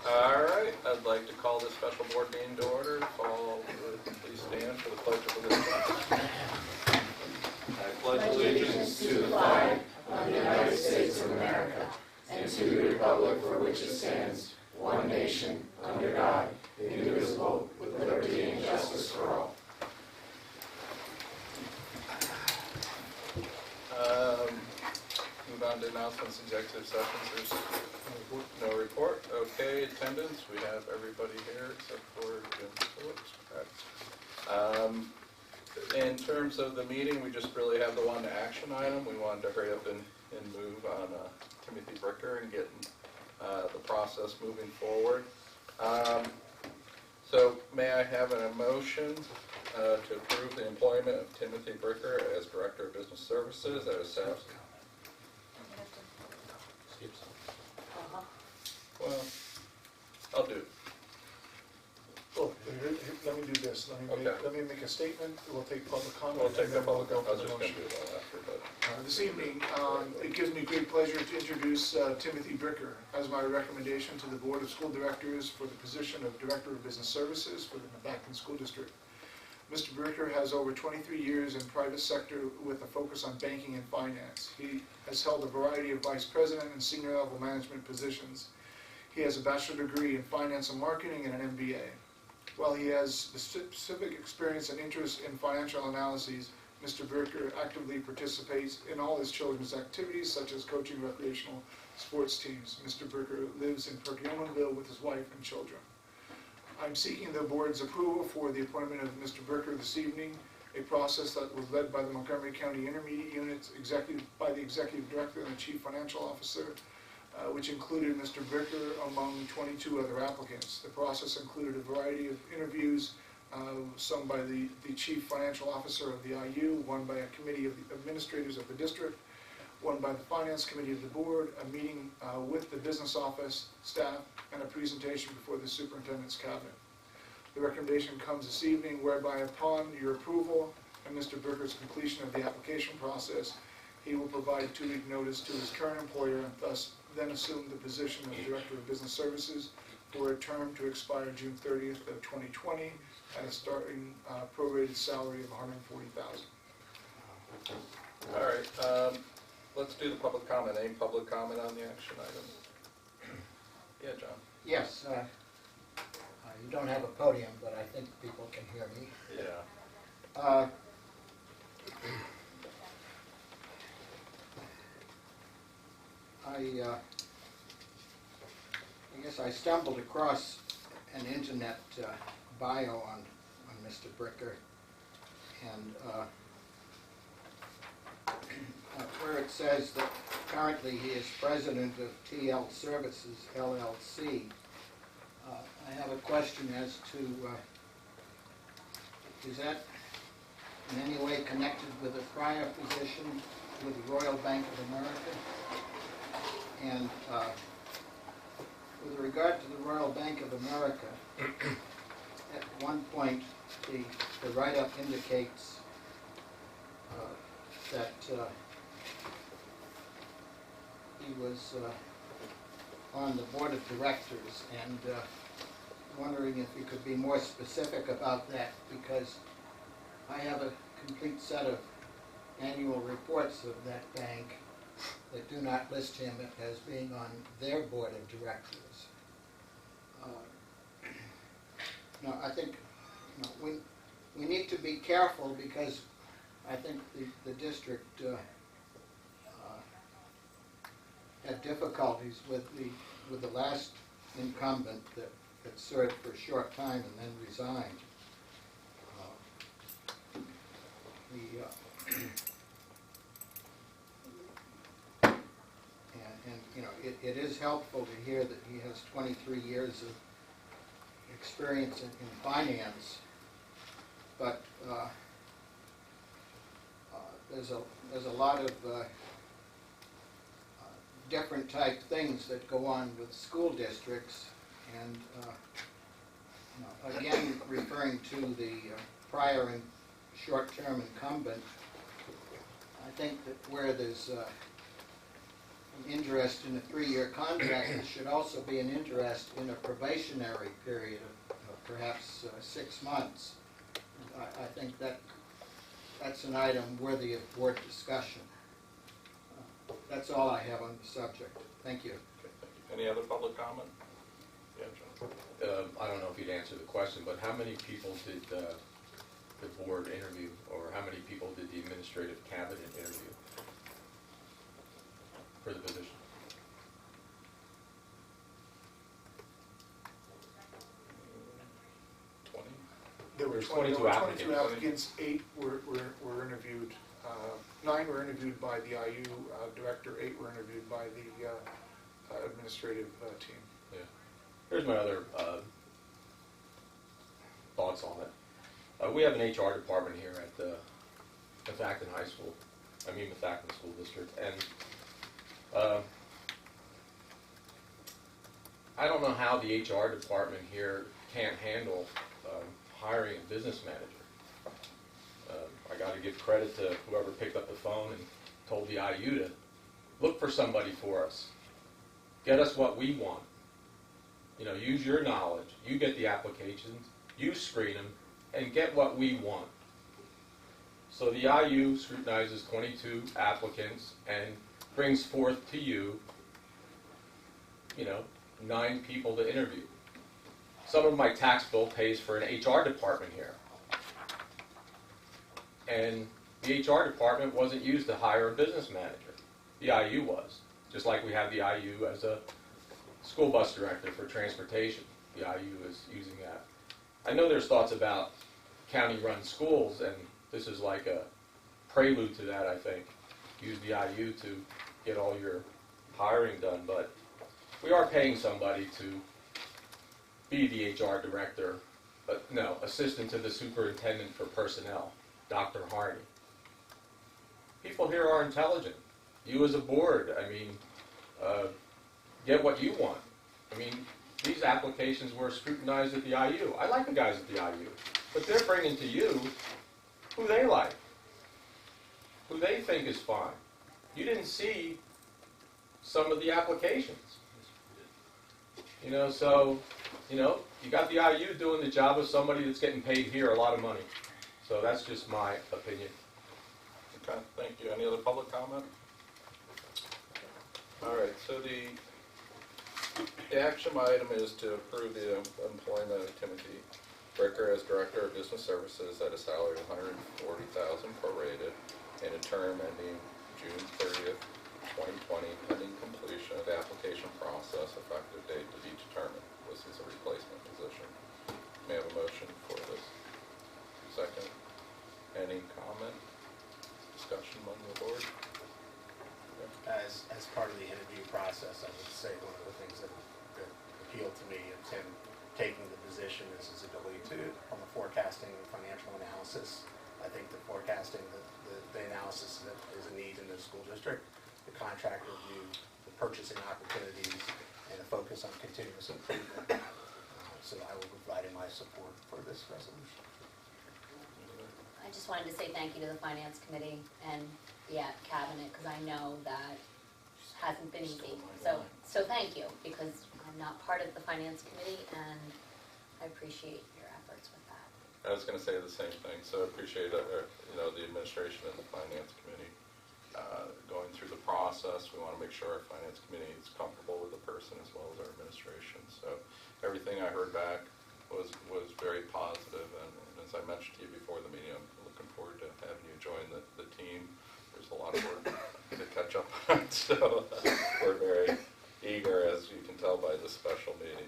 All right, I'd like to call this special board meeting to order. If all would please stand for the pledge of allegiance. I pledge allegiance to the flag of the United States of America and to the republic for which it stands, one nation, under God, indivisible, with liberty and justice for all. Move on to announcements, executive sessions. There's no report. Okay, attendance. We have everybody here except for Jim Phillips. In terms of the meeting, we just really have the one action item. We wanted to hurry up and move on Timothy Bricker and get the process moving forward. So may I have an motion to approve the employment of Timothy Bricker as Director of Business Services at a salary? Well, I'll do it. Well, let me do this. Let me make a statement. We'll take public comment. We'll take and the then we'll public. go I for was the just going to motion. do it all after, but This evening, it gives me great pleasure to introduce Timothy Bricker as my recommendation to the Board of School Directors for the position of Director of Business Services for the Methacton School District. Mr. Bricker has over 23 years in private sector with a focus on banking and finance. He has held a variety of vice president and senior level management positions. He has a bachelor's degree in finance and marketing and an MBA. While he has specific experience and interest in financial analyses, Mr. Bricker actively participates in all his children's activities, such as coaching recreational sports teams. Mr. Bricker lives in Perkiomenville with his wife and children. I'm seeking the board's approval for the appointment of Mr. Bricker this evening, a process that was led by the Montgomery County Intermediate Unit, by the Executive Director and the Chief Financial Officer, which included Mr. Bricker among 22 other applicants. The process included a variety of interviews, some by the Chief Financial Officer of the IU, one by a committee of the administrators of the district, one by the Finance Committee of the board, a meeting with the business office staff, and a presentation before the Superintendent's Cabinet. The recommendation comes this evening whereby upon your approval and Mr. Bricker's completion of the application process, he will provide a 2-week notice to his current employer and thus then assume the position of Director of Business Services for a term to expire June 30th of 2020 at a starting prorated salary of $140,000. all right. Let's do the public comment. Any public comment on the action item? Yeah, John. Yes, you don't have a podium, but I think people can hear me. Yeah. I guess I stumbled across an internet bio on Mr. Bricker, and where it says that currently he is president of TL Services, LLC. I have a question as to, is that in any way connected with a prior position with the Royal Bank of America? And with regard to the Royal Bank of America, at one point the write-up indicates that he was on the board of directors, and wondering if you could be more specific about that, because I have a complete set of annual reports of that bank that do not list him as being on their board of directors. I think we need to be careful, because I think the district had difficulties with the last incumbent that served for a short time and then resigned. It is helpful to hear that he has 23 years of experience in finance, but there's a lot of different type things that go on with school districts, and again, referring to the prior and short-term incumbent, I think that where there's an interest in a 3-year contract, there should also be an interest in a probationary period of perhaps 6 months. I think that's an item worthy of board discussion. That's all I have on the subject. Thank you. Okay, thank you. Any other public comment? Yeah, John. I don't know if you'd answer the question, but how many people did the board interview, or how many people did the administrative cabinet interview for the position? There were There's 22 22 applicants, 8 were interviewed. 9 were interviewed by the IU director, 8 were interviewed by the administrative team. Yeah. Here's my other thoughts on it. We have an HR department here at Methacton High School, Methacton School District, and I don't know how the HR department here can't handle hiring a business manager. I got to give credit to whoever picked up the phone and told the IU to look for somebody for us. Get us what we want. Use your knowledge. You get the applications, you screen them, and get what we want. So the IU scrutinizes 22 applicants and brings forth to you, 9 people to interview. Some of my tax bill pays for an HR department here. And the HR department wasn't used to hire a business manager. The IU was. Just like we have the IU as a school bus director for transportation. The IU is using that. I know there's thoughts about county-run schools, and this is like a prelude to that, I think. Use the IU to get all your hiring done, but we are paying somebody to be the HR director, assistant to the superintendent for personnel, Dr. Harney. People here are intelligent. You as a board, get what you want. These applications were scrutinized at the IU. I like the guys at the IU, but they're bringing to you who they like, who they think is fine. You didn't see some of the applications. You got the IU doing the job of somebody that's getting paid here a lot of money. So that's just my opinion. Okay, thank you. Any other public comment? All right, so the action item is to approve the employment of Timothy Bricker as Director of Business Services at a salary of $140,000 prorated and a term ending June 30th, 2020, pending completion of the application process, effective date to be determined. This is a replacement position. May I have a motion for this? Second. Any comment, discussion among the board? As part of the interview process, I would say one of the things that appealed to me of him taking the position is his ability to, from a forecasting and financial analysis. I think the forecasting, the analysis that is a need in the school district, the contract review, the purchasing opportunities, and a focus on continuous improvement. So I will be providing my support for this resolution. I just wanted to say thank you to the Finance Committee and the Cabinet, because I know that hasn't been easy. So thank you, because I'm not part of the Finance Committee, and I appreciate your efforts with that. I was going to say the same thing, so I appreciate the administration and the Finance Committee going through the process. We want to make sure our Finance Committee is comfortable with the person as well as our administration. So everything I heard back was very positive, and as I mentioned to you before the meeting, I'm looking forward to having you join the team. There's a lot of work to catch up on, so we're very eager, as you can tell by the special meeting.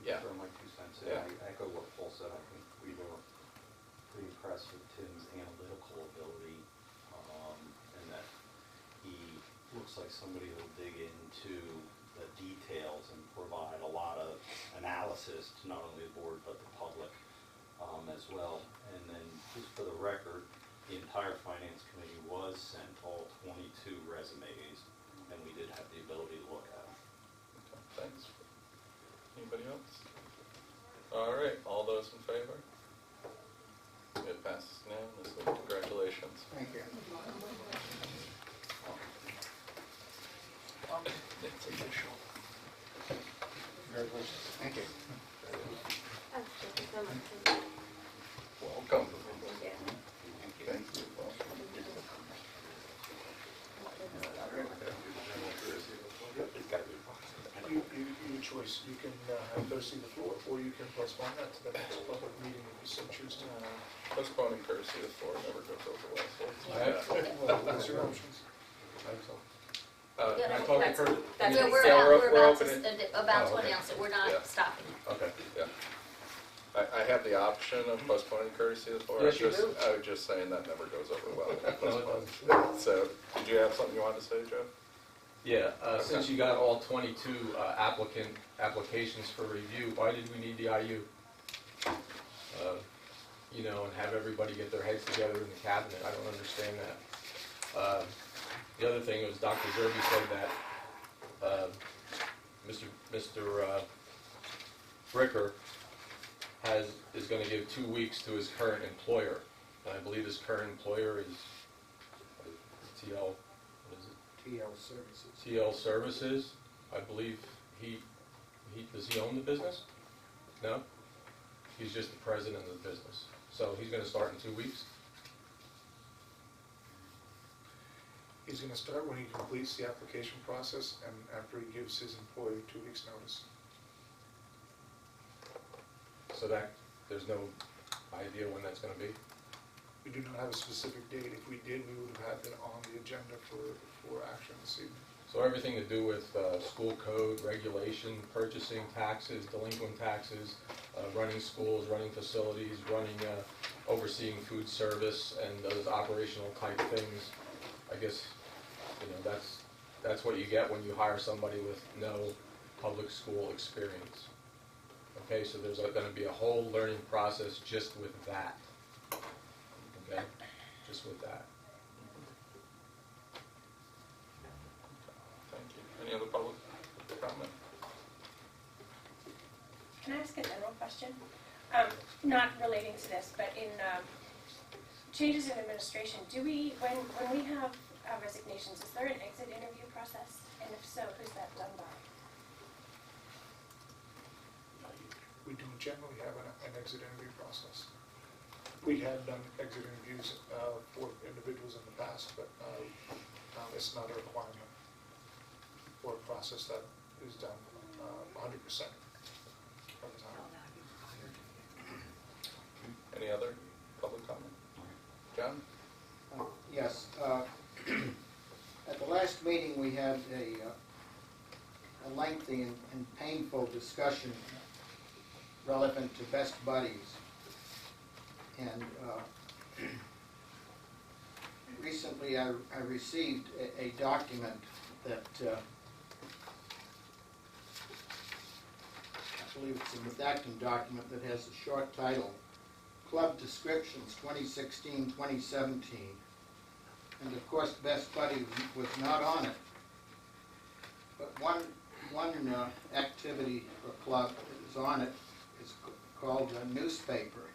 Yeah. For my 2 cents, Yeah. I echo what Paul said. I think we were pretty impressed with Tim's analytical ability, and that he looks like somebody who'll dig into the details and provide a lot of analysis to not only the board but the public as well. And then, just for the record, the entire Finance Committee was sent all 22 resumes, and we did have the ability to look at them. Okay, thanks. Anybody else? All right, all those in favor? It passes unanimously. Congratulations. Thank you. Welcome. It's official. Congratulations. Thank you. Welcome. Thank you. Your choice, you can have courtesy of the floor, or you can postpone that to the next public meeting if you so choose to. Postponing courtesy of the floor never goes over well, so. Well, what's your options? Yeah, Can I talk to that's- Kurt? That's Yeah, what we're we're about, we're about opening. to Oh, okay. announce it, we're not Yeah. stopping it. Okay. I have the option of postponing courtesy of the floor. Yes, you do. I was just saying that never goes over well. No, it So, did you have something you wanted to say, Joe? Yeah, since you got all 22 applications for review, why did we need the IU? You know, and have everybody get their heads together in the cabinet, I don't understand that. The other thing was Dr. Zerby said that Mr. Bricker is going to give 2 weeks to his current employer. And I believe his current employer is TL, what is it? TL Services. TL Services, I believe does he own the business? No? He's just the president of the business. So he's gonna start in 2 weeks? He's gonna start when he completes the application process and after he gives his employee 2 weeks' notice. So that, there's no idea when that's gonna be? We do not have a specific date. If we did, we would have had it on the agenda for action this evening. So everything to do with school code, regulation, purchasing, taxes, delinquent taxes, running schools, running facilities, overseeing food service, and those operational type things. I guess, you know, that's what you get when you hire somebody with no public school experience. Okay, so there's gonna be a whole learning process just with that. Okay, just with that. Thank you. Any other public comment? Can I ask a general question? Not relating to this, but in changes in administration, do we, when we have resignations, is there an exit interview process? And if so, who's that done by? We don't generally have an exit interview process. We have done exit interviews for individuals in the past, but it's not a requirement or a process that is done 100% of the time. Any other public comment? John? Yes, at the last meeting, we had a lengthy and painful discussion relevant to Best Buddies. And recently I received a document that I believe it's a redacted document that has a short title, Club Descriptions 2016-2017. And of course, Best Buddy was not on it. But one activity or club that is on it is called a newspaper.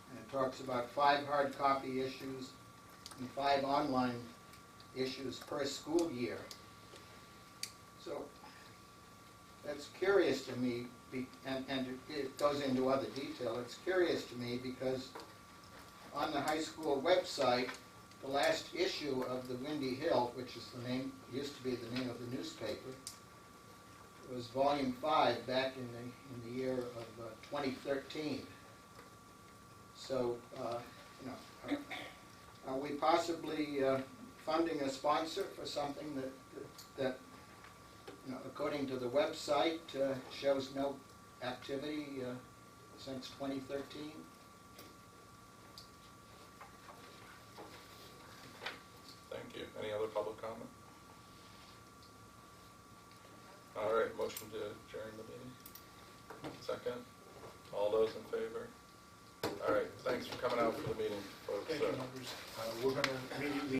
And it talks about 5 hard copy issues and 5 online issues per school year. So that's curious to me, and it goes into other detail. It's curious to me because on the high school website, the last issue of the Windy Hill, which is the name, used to be the name of the newspaper, was volume 5 back in the year of 2013. So, you know, are we possibly funding a sponsor for something that you know, according to the website, shows no activity since 2013? Thank you. Any other public comment? All right, motion to adjourn the meeting. Second. All those in favor? All right, thanks for coming out for the meeting, folks. Thank you, members. We're going to immediately